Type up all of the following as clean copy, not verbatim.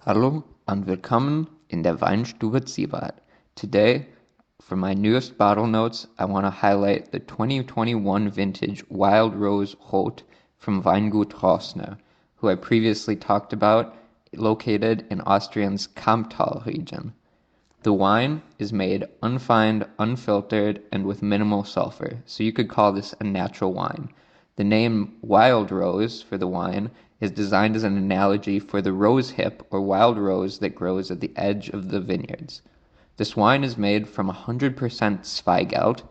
Hallo und willkommen in der Weinstube Zivat. Today, for my newest bottle notes, I want to highlight the 2021 vintage Wildrose Rot from Weingut Rosner, who I previously talked about, located in Austria's Kamptal region. The wine is made unfined, unfiltered, and with minimal sulfur, so you could call this a natural wine. The name Wild Rose for the wine is designed as an analogy for the rose hip or wild rose that grows at the edge of the vineyards. This wine is made from 100% Zweigelt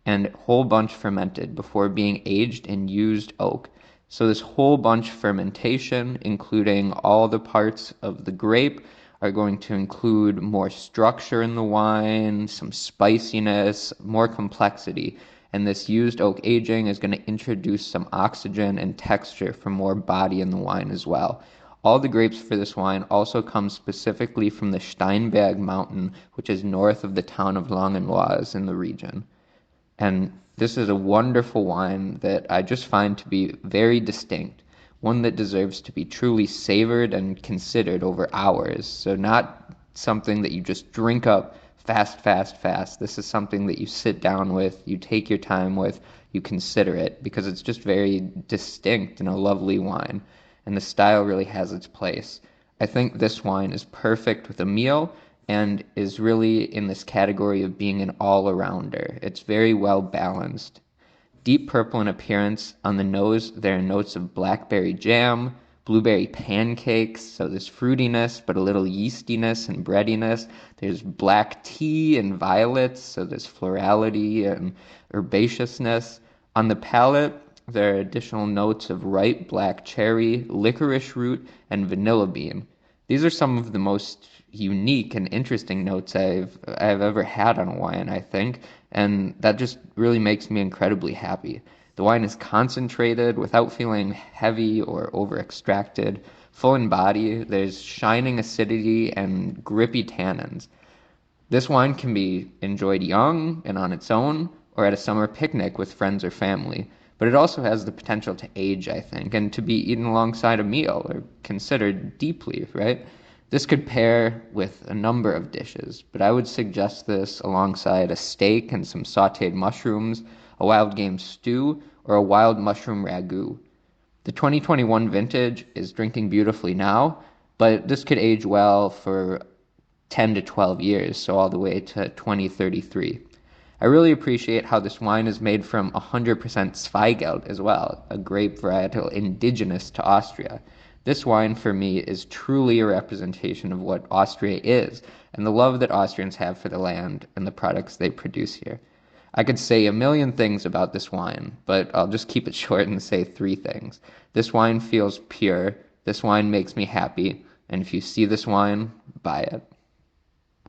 and whole bunch fermented before being aged in used oak. So this whole bunch fermentation, including all the parts of the grape, are going to include more structure in the wine, some spiciness, more complexity. And this used oak aging is going to introduce some oxygen and texture for more body in the wine as well. All the grapes for this wine also come specifically from the Steinberg mountain, which is north of the town of Langenlois in the region. And this is a wonderful wine that I just find to be very distinct, one that deserves to be truly savored and considered over hours. So not something that you just drink up fast, fast, fast. This is something that you sit down with, you take your time with, you consider it, because it's just very distinct and a lovely wine. And the style really has its place. I think this wine is perfect with a meal and is really in this category of being an all-arounder. It's very well balanced. Deep purple in appearance. On the nose, there are notes of blackberry jam, blueberry pancakes, so there's fruitiness, but a little yeastiness and breadiness. There's black tea and violets, so there's florality and herbaceousness. On the palate, there are additional notes of ripe black cherry, licorice root, and vanilla bean. These are some of the most unique and interesting notes I've ever had on a wine, I think, and that just really makes me incredibly happy. The wine is concentrated without feeling heavy or over extracted, full in body. There's shining acidity and grippy tannins. This wine can be enjoyed young and on its own, or at a summer picnic with friends or family. But it also has the potential to age, I think, and to be eaten alongside a meal or considered deeply, right? This could pair with a number of dishes, but I would suggest this alongside a steak and some sauteed mushrooms, a wild game stew, or a wild mushroom ragu. The 2021 vintage is drinking beautifully now, but this could age well for 10 to 12 years, so all the way to 2033. I really appreciate how this wine is made from 100% Zweigelt as well, a grape varietal indigenous to Austria. This wine for me is truly a representation of what Austria is and the love that Austrians have for the land and the products they produce here. I could say a million things about this wine, but I'll just keep it short and say three things. This wine feels pure, this wine makes me happy, and if you see this wine, buy it.